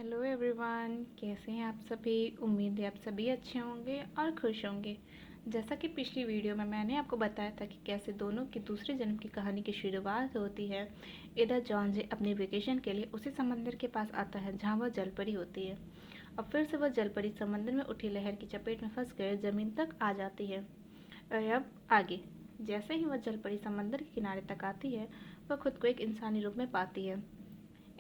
Hello everyone, कैसे हैं आप सभी। उम्मीद है आप सभी अच्छे होंगे और खुश होंगे। जैसा कि पिछली वीडियो में मैंने आपको बताया था कि कैसे दोनों की दूसरे जन्म की कहानी की शुरुआत होती है। इधर जॉन जे अपने वेकेशन के लिए उसी समंदर के पास आता है जहाँ वह जलपरी होती है। अब फिर से वह जलपरी समंदर में उठी लहर की चपेट में फंस कर ज़मीन तक आ जाती है। और अब आगे, जैसे ही वह जलपरी समंदर के किनारे तक आती है, वह खुद को एक इंसानी रूप में पाती है।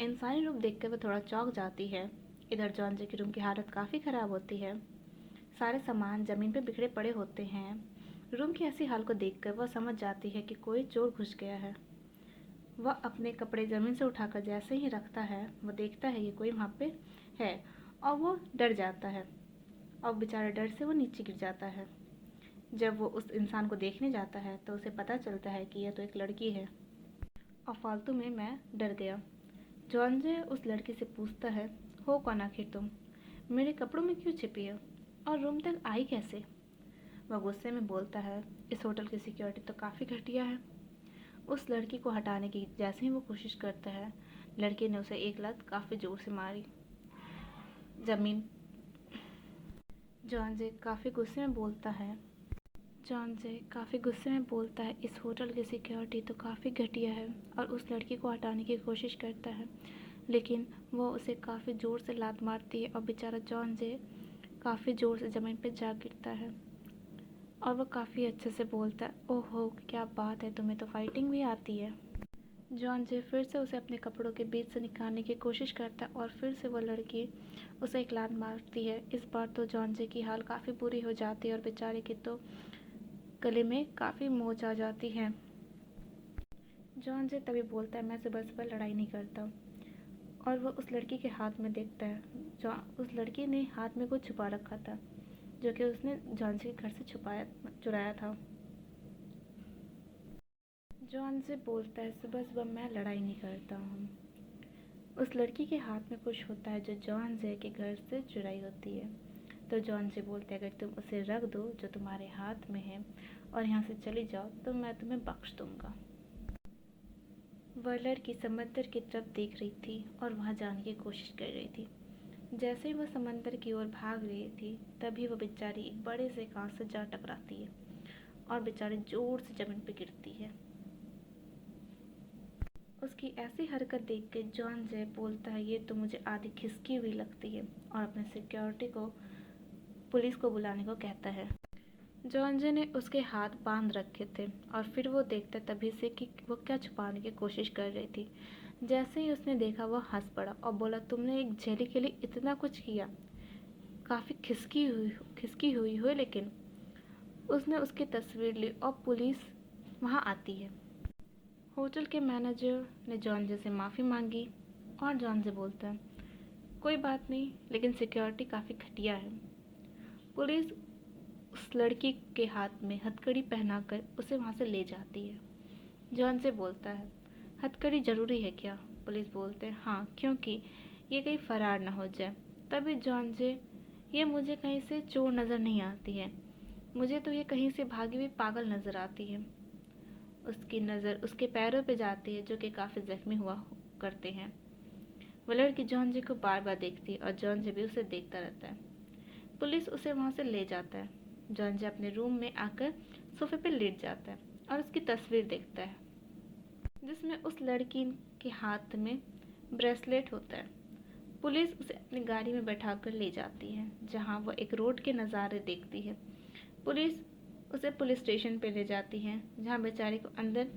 इंसानी रूप देखकर वह थोड़ा चौंक जाती है। इधर जॉन जे की रूम की हालत काफ़ी ख़राब होती है। सारे सामान ज़मीन पर बिखरे पड़े होते हैं। रूम की ऐसी हाल को देखकर वह समझ जाती है कि कोई चोर घुस गया है। वह अपने कपड़े ज़मीन से उठाकर जैसे ही रखता है, वह देखता है कि कोई वहाँ पे है और वो डर जाता है और बेचारा डर से वो नीचे गिर जाता है। जब वो उस इंसान को देखने जाता है तो उसे पता चलता है कि यह तो एक लड़की है और फालतू में मैं डर गया। जॉन जे उस लड़की से पूछता है, हो कौन आखिर तुम? मेरे कपड़ों में क्यों छिपी हो और रूम तक आई कैसे? वह गुस्से में बोलता है, इस होटल की सिक्योरिटी तो काफ़ी घटिया है। उस लड़की को हटाने की जैसे ही वो कोशिश करता है, लड़की ने उसे एक लात काफ़ी ज़ोर से मारी। जमीन जॉन जे काफ़ी गुस्से में बोलता है इस होटल की सिक्योरिटी तो काफ़ी घटिया है, और उस लड़की को हटाने की कोशिश करता है, लेकिन वो उसे काफ़ी ज़ोर से लात मारती है और बेचारा जॉन जे काफ़ी ज़ोर से ज़मीन पर जा गिरता है। और वो काफ़ी अच्छे से बोलता है, ओहो क्या बात है, तुम्हें तो फाइटिंग भी आती है। जॉन जे फिर से उसे अपने कपड़ों के बीच से निकालने की कोशिश करता है और फिर से वो लड़की उसे एक लात मारती है। इस बार तो जॉन जे की हाल काफ़ी बुरी हो जाती है और बेचारे की तो गले में काफ़ी मोच आ जाती है। जॉन जे तभी बोलता है, मैं सुबह सुबह लड़ाई नहीं करता। और वो उस लड़की के हाथ में देखता है। जो उस लड़की ने हाथ में कुछ छुपा रखा था, जो कि उसने जॉन जे के घर से चुराया था। जॉन से बोलता है, सुबह सुबह मैं लड़ाई नहीं करता हूँ। उस लड़की के हाथ में कुछ होता है जो जॉन जे के घर से चुराई होती है। तो जॉन से बोलता है, अगर तुम उसे रख दो जो तुम्हारे हाथ में है और यहाँ से चली जाओ तो मैं तुम्हें बख्श दूंगा। वह लड़की समंदर की तरफ देख रही थी और वहाँ जाने की कोशिश कर रही थी। जैसे ही वह समंदर की ओर भाग रही थी, तभी वह बेचारी एक बड़े से कांच से जा टकराती है और बेचारी जोर से जमीन पर गिरती है। उसकी ऐसी हरकत देख के जॉन जे बोलता है, ये तो मुझे आधी खिसकी हुई लगती है, और अपने सिक्योरिटी को पुलिस को बुलाने को कहता है। जॉन जे ने उसके हाथ बांध रखे थे और फिर वो देखता तभी से कि वो क्या छुपाने की कोशिश कर रही थी। जैसे ही उसने देखा, वह हंस पड़ा और बोला, तुमने एक जेली के लिए इतना कुछ किया, काफ़ी खिसकी हुई हो। लेकिन उसने उसकी तस्वीर ली और पुलिस वहाँ आती है। होटल के मैनेजर ने जॉन जे से माफ़ी मांगी और जॉन जे बोलता है, कोई बात नहीं, लेकिन सिक्योरिटी काफ़ी घटिया है। पुलिस उस लड़की के हाथ में हथकड़ी पहनाकर उसे वहाँ से ले जाती है। जॉन से बोलता है, हथकड़ी ज़रूरी है क्या? पुलिस बोलते हैं, हाँ, क्योंकि ये कहीं फरार ना हो जाए। तभी जॉन जे, ये मुझे कहीं से चोर नज़र नहीं आती है, मुझे तो ये कहीं से भागी हुई पागल नज़र आती है। उसकी नज़र उसके पैरों पे जाती है, जो कि काफ़ी जख्मी हुआ करते हैं। वो लड़की जॉन जे को बार बार देखती है और जॉन जे भी उसे देखता रहता है। पुलिस उसे वहाँ से ले जाता है। जॉन जे अपने रूम में आकर सोफे पर लेट जाता है और उसकी तस्वीर देखता है, जिसमें उस लड़की के हाथ में ब्रेसलेट होता है। पुलिस उसे अपनी गाड़ी में बैठाकर ले जाती है, जहाँ वह एक रोड के नज़ारे देखती है। पुलिस उसे पुलिस स्टेशन पे ले जाती है, जहाँ बेचारी को अंदर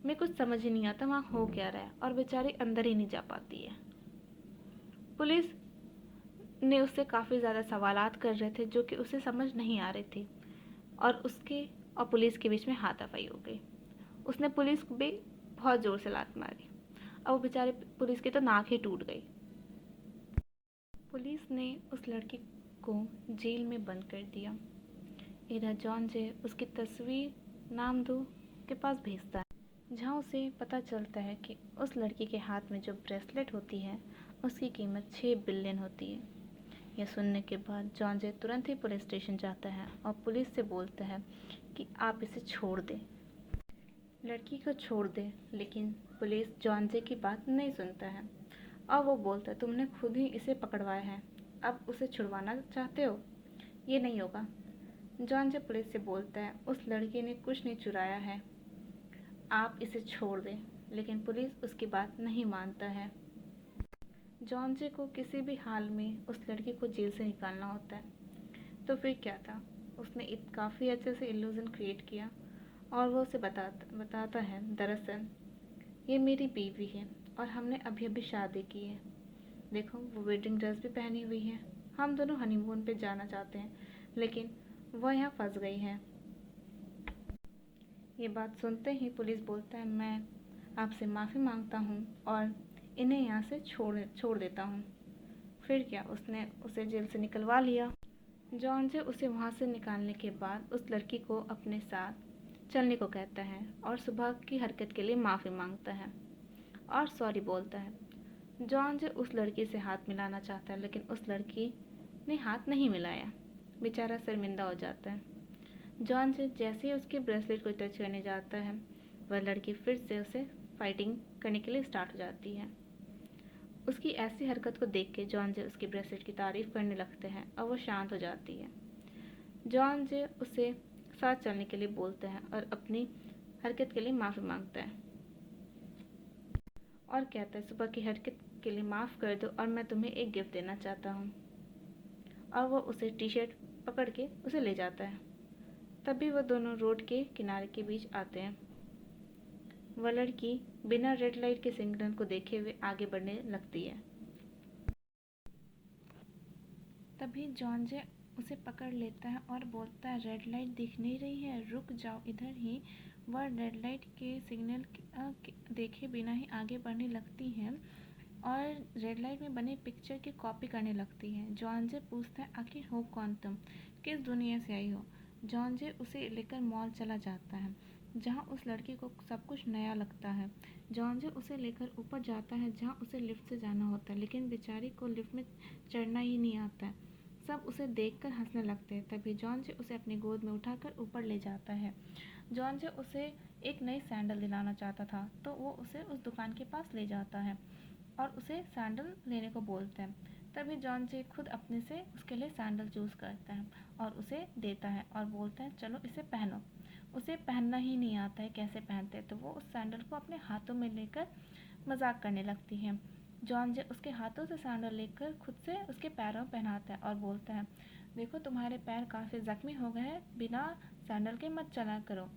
में कुछ समझ ही नहीं आता वहाँ हो क्या रहा है, और बेचारी अंदर ही नहीं जा पाती है। पुलिस ने उससे काफ़ी ज़्यादा सवालात कर रहे थे, जो कि उसे समझ नहीं आ रहे थे, और उसके और पुलिस के बीच में हाथापाई हो गई। उसने पुलिस को भी बहुत ज़ोर से लात मारी और वो बेचारे पुलिस की तो नाक ही टूट गई। पुलिस ने उस लड़की को जेल में बंद कर दिया। इधर जॉन जे उसकी तस्वीर नामदू के पास भेजता है, जहाँ उसे पता चलता है कि उस लड़की के हाथ में जो ब्रेसलेट होती है, उसकी कीमत 6 बिलियन होती है। यह सुनने के बाद जॉन जे तुरंत ही पुलिस स्टेशन जाता है और पुलिस से बोलता है कि आप इसे छोड़ दें, लड़की को छोड़ दें। लेकिन पुलिस जॉन जे की बात नहीं सुनता है और वो बोलता है, तुमने खुद ही इसे पकड़वाया है, अब उसे छुड़वाना चाहते हो? ये नहीं होगा। जॉन जे पुलिस से बोलता है, उस लड़की ने कुछ नहीं चुराया है, आप इसे छोड़ दें। लेकिन पुलिस उसकी बात नहीं मानता है। जॉन जे को किसी भी हाल में उस लड़की को जेल से निकालना होता है। तो फिर क्या था, उसने काफ़ी अच्छे से इल्यूज़न क्रिएट किया और वो उसे बताता है, दरअसल ये मेरी बीवी है और हमने अभी अभी शादी की है। देखो, वो वेडिंग ड्रेस भी पहनी हुई है। हम दोनों हनीमून पे जाना चाहते हैं, लेकिन वह यहाँ फंस गई है। ये बात सुनते ही पुलिस बोलता है, मैं आपसे माफ़ी मांगता हूँ और इन्हें यहाँ से छोड़ देता हूँ। फिर क्या, उसने उसे जेल से निकलवा लिया। जॉन जे उसे वहाँ से निकालने के बाद उस लड़की को अपने साथ चलने को कहता है और सुबह की हरकत के लिए माफ़ी मांगता है और सॉरी बोलता है। जॉन जे उस लड़की से हाथ मिलाना चाहता है, लेकिन उस लड़की ने हाथ नहीं मिलाया। बेचारा शर्मिंदा हो जाता है। जॉन से जैसे ही उसके ब्रेसलेट को टच करने जाता है, वह लड़की फिर से उसे फाइटिंग करने के लिए स्टार्ट हो जाती है। उसकी ऐसी हरकत को देख के जॉन जे उसकी ब्रेसलेट की तारीफ करने लगते हैं और वो शांत हो जाती है। जॉन जे उसे साथ चलने के लिए बोलता है और अपनी हरकत के लिए माफ़ी मांगता है और कहता है, सुबह की हरकत के लिए माफ़ कर दो और मैं तुम्हें एक गिफ्ट देना चाहता हूँ। और वो उसे टी शर्ट पकड़ के उसे ले जाता है। तभी वो दोनों रोड के किनारे के बीच आते हैं। वह लड़की बिना रेड लाइट के सिग्नल को देखे हुए आगे बढ़ने लगती है। तभी जॉन जे उसे पकड़ लेता है और बोलता है, रेड लाइट दिख नहीं रही है, रुक जाओ इधर ही। वह रेड लाइट के सिग्नल देखे बिना ही आगे बढ़ने लगती है और रेड लाइट में बने पिक्चर की कॉपी करने लगती है। जॉन जे पूछता है, आखिर हो कौन तुम, किस दुनिया से आई हो? जॉन जे उसे लेकर मॉल चला जाता है, जहाँ उस लड़की को सब कुछ नया लगता है। जॉन जे उसे लेकर ऊपर जाता है, जहाँ उसे लिफ्ट से जाना होता है, लेकिन बेचारी को लिफ्ट में चढ़ना ही नहीं आता है। सब उसे देखकर हंसने लगते हैं। तभी जॉन जे उसे अपनी गोद में उठाकर ऊपर ले जाता है। जॉन जे उसे एक नई सैंडल दिलाना चाहता था, तो वो उसे उस दुकान के पास ले जाता है और उसे सैंडल लेने को बोलते हैं। तभी जॉन जे खुद अपने से उसके लिए सैंडल चूज़ करता है और उसे देता है और बोलता है, चलो इसे पहनो। उसे पहनना ही नहीं आता है कैसे पहनते हैं, तो वो उस सैंडल को अपने हाथों में लेकर मजाक करने लगती है। जॉन जे उसके हाथों से सैंडल लेकर खुद से उसके पैरों में पहनाता है और बोलता है, देखो तुम्हारे पैर काफ़ी ज़ख्मी हो गए हैं, बिना सैंडल के मत चला करो,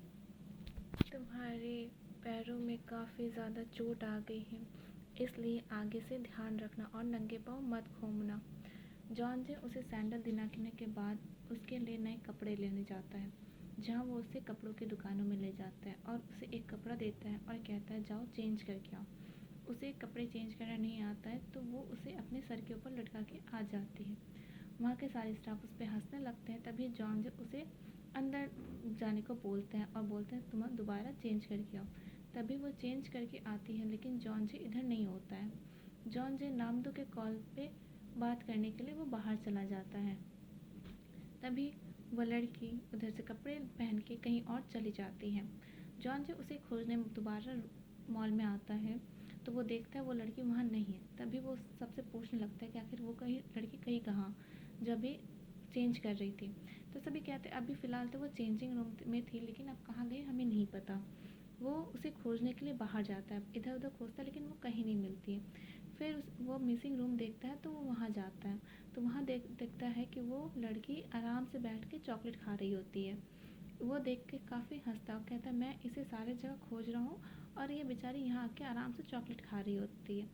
तुम्हारे पैरों में काफ़ी ज़्यादा चोट आ गई है, इसलिए आगे से ध्यान रखना और नंगे पाँव मत घूमना। जॉन जे उसे सैंडल दिलाने के बाद उसके लिए नए कपड़े लेने जाता है, जहाँ वो उसे कपड़ों की दुकानों में ले जाता है और उसे एक कपड़ा देता है और कहता है, जाओ चेंज करके आओ। उसे कपड़े चेंज करना नहीं आता है, तो वो उसे अपने सर के ऊपर लटका के आ जाती है। वहाँ के सारे स्टाफ उस पर हंसने लगते हैं। तभी जॉन जे उसे अंदर जाने को बोलते हैं और बोलते हैं, तुम दोबारा चेंज करके आओ। तभी वो चेंज करके आती है, लेकिन जॉन जे इधर नहीं होता है। जॉन जे नामदो के कॉल पे बात करने के लिए वो बाहर चला जाता है। तभी वह लड़की उधर से कपड़े पहन के कहीं और चली जाती है। जॉन जे उसे खोजने दोबारा मॉल में आता है, तो वो देखता है वो लड़की वहाँ नहीं है। तभी वो सबसे पूछने लगता है कि आखिर वो लड़की कहीं कहाँ, जब भी चेंज कर रही थी। तो सभी कहते हैं, अभी फ़िलहाल तो वो चेंजिंग रूम में थी, लेकिन अब कहाँ गई हमें नहीं पता। वो उसे खोजने के लिए बाहर जाता है, इधर उधर खोजता है, लेकिन वो कहीं नहीं मिलती है। फिर वो मिसिंग रूम देखता है, तो वो वहाँ जाता है, तो वहाँ देखता है कि वो लड़की आराम से बैठ के चॉकलेट खा रही होती है। वो देख के काफ़ी हंसता और कहता है, मैं इसे सारे जगह खोज रहा हूँ और ये बेचारी यहाँ आके आराम से चॉकलेट खा रही होती है।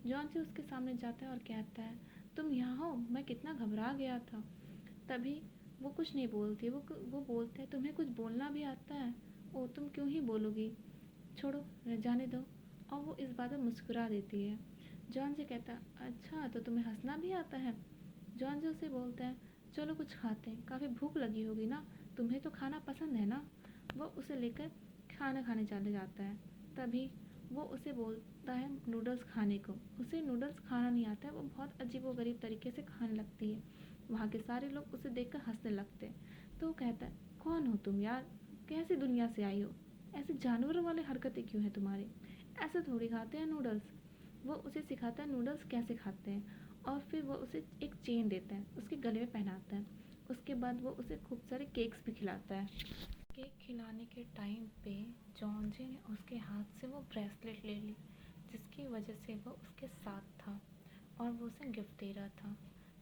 जॉन से उसके सामने जाता है और कहता है, तुम यहाँ हो, मैं कितना घबरा गया था। तभी वो कुछ नहीं बोलती, वो बोलते हैं, तुम्हें कुछ बोलना भी आता है? ओ, तुम क्यों ही बोलोगी, छोड़ो, जाने दो। और वो इस बात में मुस्कुरा देती है। जॉन से कहता है, अच्छा तो तुम्हें हंसना भी आता है? जॉन जो उसे बोलता है, चलो कुछ खाते हैं, काफ़ी भूख लगी होगी ना, तुम्हें तो खाना पसंद है ना। वो उसे लेकर खाना खाने चले जाता है। तभी वो उसे बोलता है नूडल्स खाने को। उसे नूडल्स खाना नहीं आता है, वो बहुत अजीबोगरीब तरीके से खाने लगती है। वहाँ के सारे लोग उसे देखकर हंसने लगते हैं। तो वो कहता है, कौन हो तुम यार, कैसी दुनिया से आई हो, ऐसे जानवरों वाली हरकतें क्यों हैं तुम्हारी, ऐसे थोड़ी खाते हैं नूडल्स। वो उसे सिखाता है नूडल्स कैसे खाते हैं, और फिर वो उसे एक चेन देता है, उसके गले में पहनाता है। उसके बाद वो उसे खूब सारे केक्स भी खिलाता है। केक खिलाने के टाइम पे जॉन्जे ने उसके हाथ से वो ब्रेसलेट ले ली, जिसकी वजह से वो उसके साथ था और वो उसे गिफ्ट दे रहा था।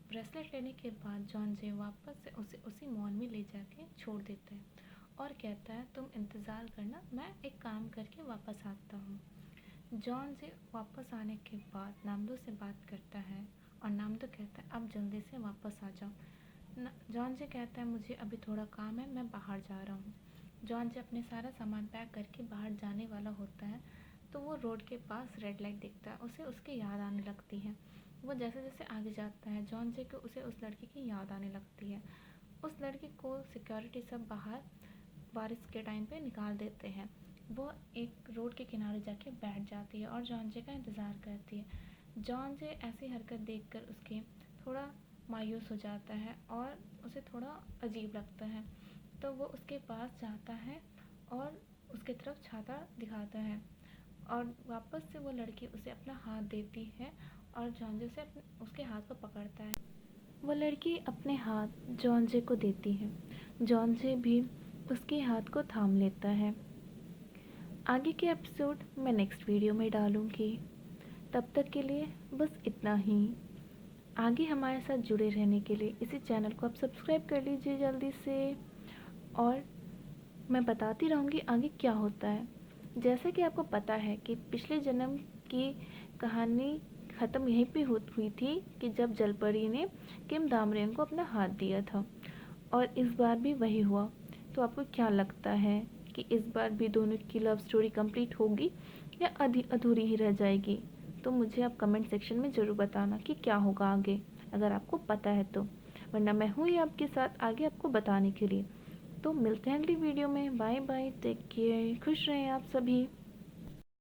ब्रेसलेट लेने के बाद जॉन्जे वापस से उसे उसी मॉल में ले जाके छोड़ देता है और कहता है तुम इंतज़ार करना, मैं एक काम करके वापस आता हूँ। जॉन से वापस आने के बाद नामदो से बात करता है और नामदो कहता है अब जल्दी से वापस आ जाओ। जॉन से कहता है मुझे अभी थोड़ा काम है, मैं बाहर जा रहा हूँ। जॉन से अपने सारा सामान पैक करके बाहर जाने वाला होता है तो वो रोड के पास रेड लाइट दिखता है, उसे उसकी याद आने लगती है। वो जैसे जैसे आगे जाता है जॉन से को उसे उस लड़की की याद आने लगती है। उस लड़की को सिक्योरिटी सब बाहर बारिश के टाइम पे निकाल देते हैं। वो एक रोड के किनारे जाके बैठ जाती है और जॉन्जे का इंतज़ार करती है। जॉन्जे ऐसी हरकत देखकर उसके थोड़ा मायूस हो जाता है और उसे थोड़ा अजीब लगता है, तो वो उसके पास जाता है और उसके तरफ छाता दिखाता है और वापस से वो लड़की उसे अपना हाथ देती है और जॉन्जे से उसके हाथ को पकड़ता है। वो लड़की अपने हाथ जॉन्जे को देती है, जॉन्जे भी उसके हाथ को थाम लेता है। आगे के एपिसोड मैं नेक्स्ट वीडियो में डालूँगी। तब तक के लिए बस इतना ही। आगे हमारे साथ जुड़े रहने के लिए इसी चैनल को आप सब्सक्राइब कर लीजिए जल्दी से, और मैं बताती रहूँगी आगे क्या होता है। जैसा कि आपको पता है कि पिछले जन्म की कहानी ख़त्म यहीं पे हुई थी कि जब जलपरी ने किम दामरेन को अपना हाथ दिया था, और इस बार भी वही हुआ। तो आपको क्या लगता है कि इस बार भी दोनों की लव स्टोरी कंप्लीट होगी या अधूरी ही रह जाएगी? तो मुझे आप कमेंट सेक्शन में ज़रूर बताना कि क्या होगा आगे, अगर आपको पता है तो। वरना मैं हूँ ही आपके साथ आगे आपको बताने के लिए। तो मिलते हैं अगली वीडियो में। बाय बाय, टेक केयर, खुश रहें आप सभी।